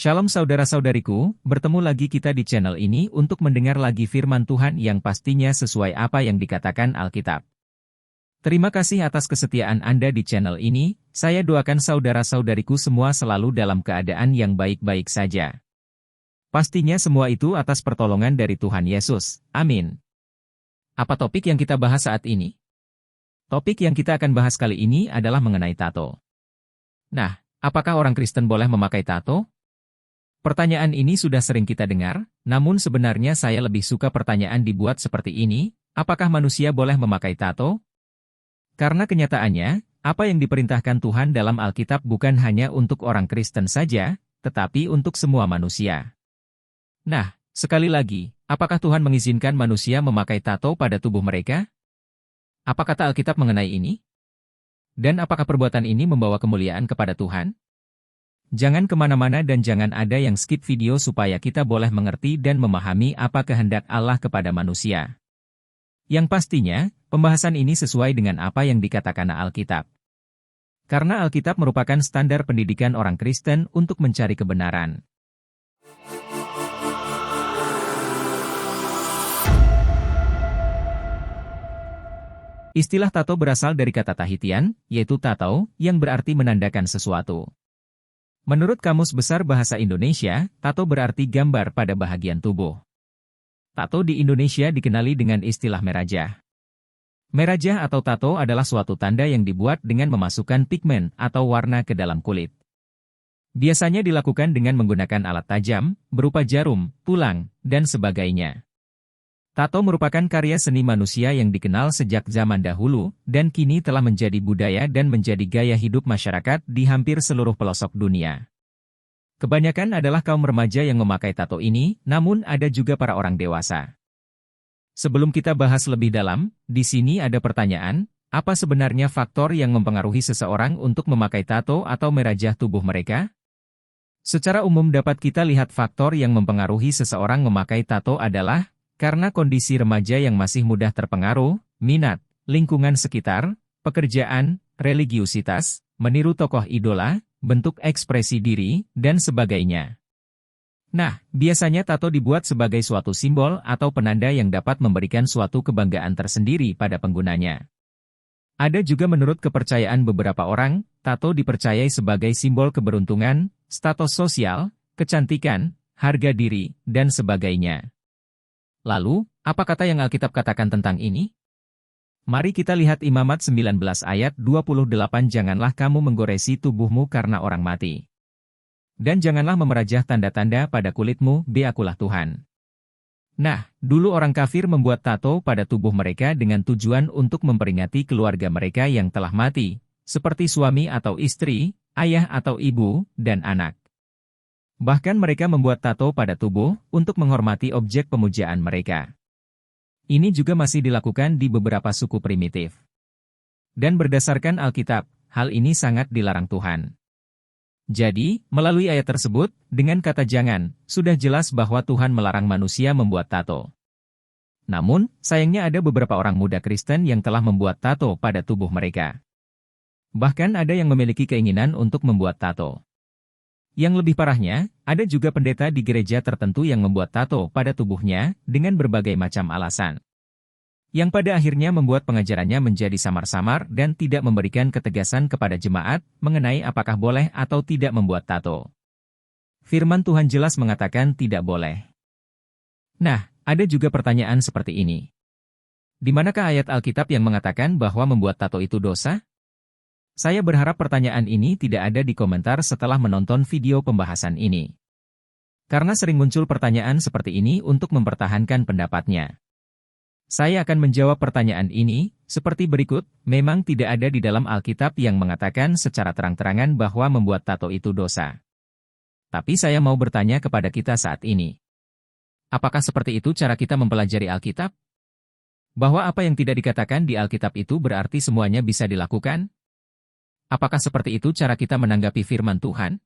Shalom saudara-saudariku, bertemu lagi kita di channel ini untuk mendengar lagi firman Tuhan yang pastinya sesuai apa yang dikatakan Alkitab. Terima kasih atas kesetiaan Anda di channel ini, saya doakan saudara-saudariku semua selalu dalam keadaan yang baik-baik saja. Pastinya semua itu atas pertolongan dari Tuhan Yesus, amin. Apa topik yang kita bahas saat ini? Topik yang kita akan bahas kali ini adalah mengenai tato. Nah, apakah orang Kristen boleh memakai tato? Pertanyaan ini sudah sering kita dengar, namun sebenarnya saya lebih suka pertanyaan dibuat seperti ini, apakah manusia boleh memakai tato? Karena kenyataannya, apa yang diperintahkan Tuhan dalam Alkitab bukan hanya untuk orang Kristen saja, tetapi untuk semua manusia. Nah, sekali lagi, apakah Tuhan mengizinkan manusia memakai tato pada tubuh mereka? Apa kata Alkitab mengenai ini? Dan apakah perbuatan ini membawa kemuliaan kepada Tuhan? Jangan kemana-mana dan jangan ada yang skip video supaya kita boleh mengerti dan memahami apa kehendak Allah kepada manusia. Yang pastinya, pembahasan ini sesuai dengan apa yang dikatakan Alkitab. Karena Alkitab merupakan standar pendidikan orang Kristen untuk mencari kebenaran. Istilah tato berasal dari kata Tahitian, yaitu tatau, yang berarti menandakan sesuatu. Menurut Kamus Besar Bahasa Indonesia, tato berarti gambar pada bahagian tubuh. Tato di Indonesia dikenali dengan istilah merajah. Merajah atau tato adalah suatu tanda yang dibuat dengan memasukkan pigmen atau warna ke dalam kulit. Biasanya dilakukan dengan menggunakan alat tajam, berupa jarum, tulang, dan sebagainya. Tato merupakan karya seni manusia yang dikenal sejak zaman dahulu, dan kini telah menjadi budaya dan menjadi gaya hidup masyarakat di hampir seluruh pelosok dunia. Kebanyakan adalah kaum remaja yang memakai tato ini, namun ada juga para orang dewasa. Sebelum kita bahas lebih dalam, di sini ada pertanyaan, apa sebenarnya faktor yang mempengaruhi seseorang untuk memakai tato atau merajah tubuh mereka? Secara umum dapat kita lihat faktor yang mempengaruhi seseorang memakai tato adalah karena kondisi remaja yang masih mudah terpengaruh, minat, lingkungan sekitar, pekerjaan, religiusitas, meniru tokoh idola, bentuk ekspresi diri, dan sebagainya. Nah, biasanya tato dibuat sebagai suatu simbol atau penanda yang dapat memberikan suatu kebanggaan tersendiri pada penggunanya. Ada juga menurut kepercayaan beberapa orang, tato dipercayai sebagai simbol keberuntungan, status sosial, kecantikan, harga diri, dan sebagainya. Lalu, apa kata yang Alkitab katakan tentang ini? Mari kita lihat Imamat 19 ayat 28. Janganlah kamu menggoresi tubuhmu karena orang mati. Dan janganlah memerajah tanda-tanda pada kulitmu, akulah Tuhan. Nah, dulu orang kafir membuat tato pada tubuh mereka dengan tujuan untuk memperingati keluarga mereka yang telah mati, seperti suami atau istri, ayah atau ibu, dan anak. Bahkan mereka membuat tato pada tubuh untuk menghormati objek pemujaan mereka. Ini juga masih dilakukan di beberapa suku primitif. Dan berdasarkan Alkitab, hal ini sangat dilarang Tuhan. Jadi, melalui ayat tersebut, dengan kata jangan, sudah jelas bahwa Tuhan melarang manusia membuat tato. Namun, sayangnya ada beberapa orang muda Kristen yang telah membuat tato pada tubuh mereka. Bahkan ada yang memiliki keinginan untuk membuat tato. Yang lebih parahnya, ada juga pendeta di gereja tertentu yang membuat tato pada tubuhnya dengan berbagai macam alasan. Yang pada akhirnya membuat pengajarannya menjadi samar-samar dan tidak memberikan ketegasan kepada jemaat mengenai apakah boleh atau tidak membuat tato. Firman Tuhan jelas mengatakan tidak boleh. Nah, ada juga pertanyaan seperti ini. Di manakah ayat Alkitab yang mengatakan bahwa membuat tato itu dosa? Saya berharap pertanyaan ini tidak ada di komentar setelah menonton video pembahasan ini. Karena sering muncul pertanyaan seperti ini untuk mempertahankan pendapatnya. Saya akan menjawab pertanyaan ini, seperti berikut, memang tidak ada di dalam Alkitab yang mengatakan secara terang-terangan bahwa membuat tato itu dosa. Tapi saya mau bertanya kepada kita saat ini. Apakah seperti itu cara kita mempelajari Alkitab? Bahwa apa yang tidak dikatakan di Alkitab itu berarti semuanya bisa dilakukan? Apakah seperti itu cara kita menanggapi firman Tuhan?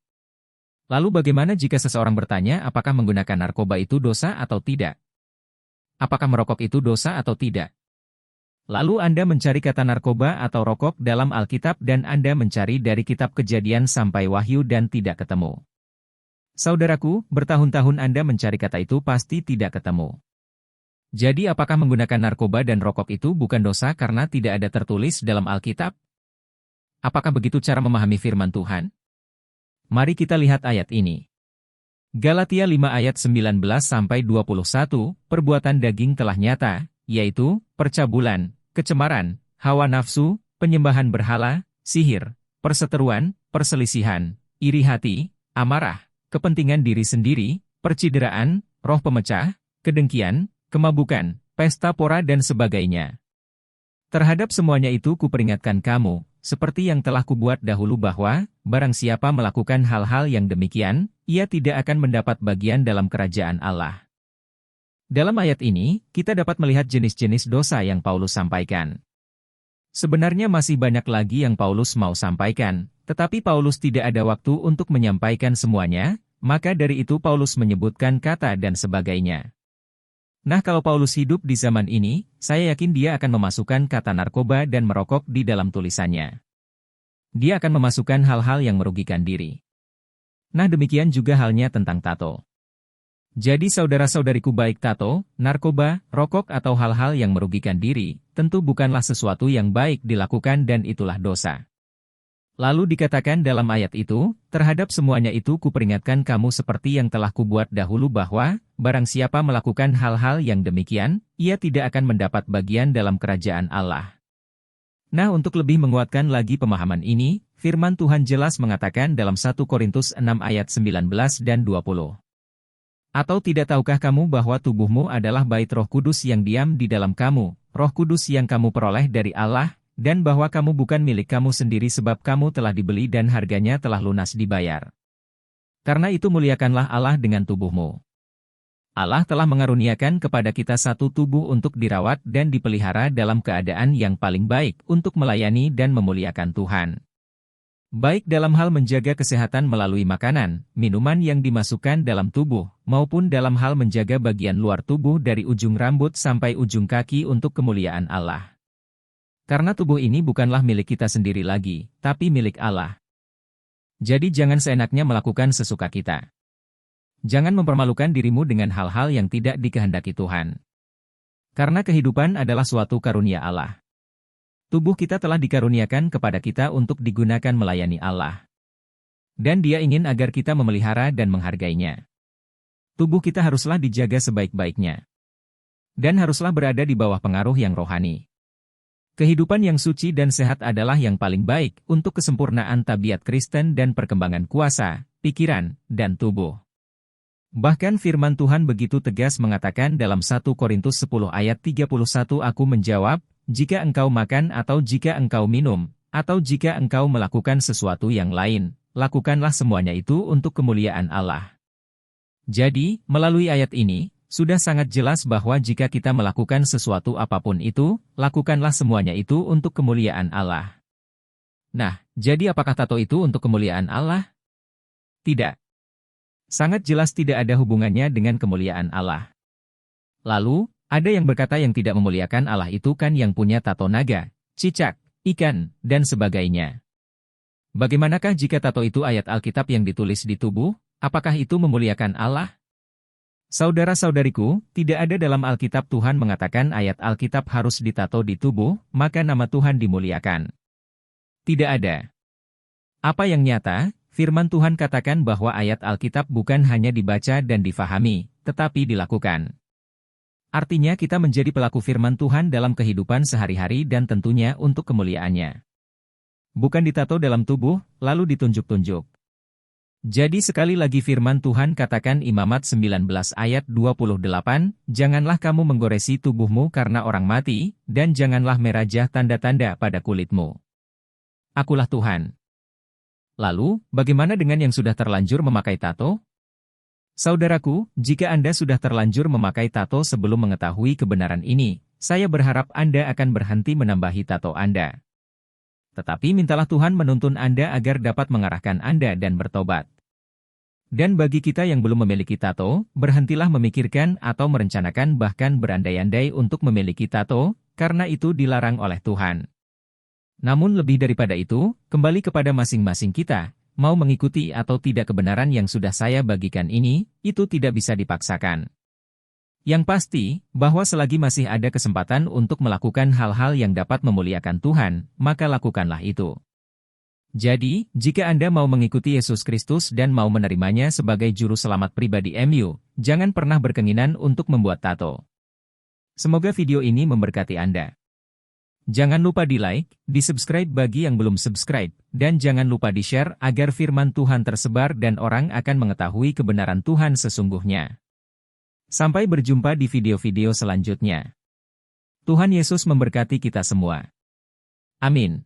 Lalu bagaimana jika seseorang bertanya apakah menggunakan narkoba itu dosa atau tidak? Apakah merokok itu dosa atau tidak? Lalu Anda mencari kata narkoba atau rokok dalam Alkitab dan Anda mencari dari kitab Kejadian sampai Wahyu dan tidak ketemu. Saudaraku, bertahun-tahun Anda mencari kata itu pasti tidak ketemu. Jadi apakah menggunakan narkoba dan rokok itu bukan dosa karena tidak ada tertulis dalam Alkitab? Apakah begitu cara memahami firman Tuhan? Mari kita lihat ayat ini. Galatia 5 ayat 19-21, perbuatan daging telah nyata, yaitu, percabulan, kecemaran, hawa nafsu, penyembahan berhala, sihir, perseteruan, perselisihan, iri hati, amarah, kepentingan diri sendiri, percideraan, roh pemecah, kedengkian, kemabukan, pesta pora dan sebagainya. Terhadap semuanya itu kuperingatkan kamu, seperti yang telah kubuat dahulu bahwa, barang siapa melakukan hal-hal yang demikian, ia tidak akan mendapat bagian dalam kerajaan Allah. Dalam ayat ini, kita dapat melihat jenis-jenis dosa yang Paulus sampaikan. Sebenarnya masih banyak lagi yang Paulus mau sampaikan, tetapi Paulus tidak ada waktu untuk menyampaikan semuanya, maka dari itu Paulus menyebutkan kata dan sebagainya. Nah, kalau Paulus hidup di zaman ini, saya yakin dia akan memasukkan kata narkoba dan merokok di dalam tulisannya. Dia akan memasukkan hal-hal yang merugikan diri. Nah, demikian juga halnya tentang tato. Jadi saudara-saudariku, baik tato, narkoba, rokok atau hal-hal yang merugikan diri, tentu bukanlah sesuatu yang baik dilakukan dan itulah dosa. Lalu dikatakan dalam ayat itu, terhadap semuanya itu kuperingatkan kamu seperti yang telah kubuat dahulu bahwa, barang siapa melakukan hal-hal yang demikian, ia tidak akan mendapat bagian dalam kerajaan Allah. Nah, untuk lebih menguatkan lagi pemahaman ini, firman Tuhan jelas mengatakan dalam 1 Korintus 6 ayat 19 dan 20. Atau tidak tahukah kamu bahwa tubuhmu adalah bait Roh Kudus yang diam di dalam kamu, Roh Kudus yang kamu peroleh dari Allah, dan bahwa kamu bukan milik kamu sendiri sebab kamu telah dibeli dan harganya telah lunas dibayar. Karena itu muliakanlah Allah dengan tubuhmu. Allah telah mengaruniakan kepada kita satu tubuh untuk dirawat dan dipelihara dalam keadaan yang paling baik untuk melayani dan memuliakan Tuhan. Baik dalam hal menjaga kesehatan melalui makanan, minuman yang dimasukkan dalam tubuh, maupun dalam hal menjaga bagian luar tubuh dari ujung rambut sampai ujung kaki untuk kemuliaan Allah. Karena tubuh ini bukanlah milik kita sendiri lagi, tapi milik Allah. Jadi jangan seenaknya melakukan sesuka kita. Jangan mempermalukan dirimu dengan hal-hal yang tidak dikehendaki Tuhan. Karena kehidupan adalah suatu karunia Allah. Tubuh kita telah dikaruniakan kepada kita untuk digunakan melayani Allah. Dan Dia ingin agar kita memelihara dan menghargainya. Tubuh kita haruslah dijaga sebaik-baiknya. Dan haruslah berada di bawah pengaruh yang rohani. Kehidupan yang suci dan sehat adalah yang paling baik untuk kesempurnaan tabiat Kristen dan perkembangan kuasa, pikiran, dan tubuh. Bahkan firman Tuhan begitu tegas mengatakan dalam 1 Korintus 10 ayat 31, aku menjawab, jika engkau makan atau jika engkau minum, atau jika engkau melakukan sesuatu yang lain, lakukanlah semuanya itu untuk kemuliaan Allah. Jadi, melalui ayat ini, sudah sangat jelas bahwa jika kita melakukan sesuatu apapun itu, lakukanlah semuanya itu untuk kemuliaan Allah. Nah, jadi apakah tato itu untuk kemuliaan Allah? Tidak. Sangat jelas tidak ada hubungannya dengan kemuliaan Allah. Lalu, ada yang berkata yang tidak memuliakan Allah itu kan yang punya tato naga, cicak, ikan, dan sebagainya. Bagaimanakah jika tato itu ayat Alkitab yang ditulis di tubuh? Apakah itu memuliakan Allah? Saudara-saudariku, tidak ada dalam Alkitab Tuhan mengatakan ayat Alkitab harus ditato di tubuh, maka nama Tuhan dimuliakan. Tidak ada. Apa yang nyata, firman Tuhan katakan bahwa ayat Alkitab bukan hanya dibaca dan difahami, tetapi dilakukan. Artinya kita menjadi pelaku firman Tuhan dalam kehidupan sehari-hari dan tentunya untuk kemuliaannya. Bukan ditato dalam tubuh, lalu ditunjuk-tunjuk. Jadi sekali lagi firman Tuhan katakan Imamat 19 ayat 28, janganlah kamu menggoresi tubuhmu karena orang mati, dan janganlah merajah tanda-tanda pada kulitmu. Akulah Tuhan. Lalu, bagaimana dengan yang sudah terlanjur memakai tato? Saudaraku, jika Anda sudah terlanjur memakai tato sebelum mengetahui kebenaran ini, saya berharap Anda akan berhenti menambahi tato Anda. Tetapi mintalah Tuhan menuntun Anda agar dapat mengarahkan Anda dan bertobat. Dan bagi kita yang belum memiliki tato, berhentilah memikirkan atau merencanakan bahkan berandai-andai untuk memiliki tato, karena itu dilarang oleh Tuhan. Namun lebih daripada itu, kembali kepada masing-masing kita, mau mengikuti atau tidak kebenaran yang sudah saya bagikan ini, itu tidak bisa dipaksakan. Yang pasti, bahwa selagi masih ada kesempatan untuk melakukan hal-hal yang dapat memuliakan Tuhan, maka lakukanlah itu. Jadi, jika Anda mau mengikuti Yesus Kristus dan mau menerimanya sebagai juru selamat pribadi MU, jangan pernah berkeinginan untuk membuat tato. Semoga video ini memberkati Anda. Jangan lupa di-like, di-subscribe bagi yang belum subscribe, dan jangan lupa di-share agar firman Tuhan tersebar dan orang akan mengetahui kebenaran Tuhan sesungguhnya. Sampai berjumpa di video-video selanjutnya. Tuhan Yesus memberkati kita semua. Amin.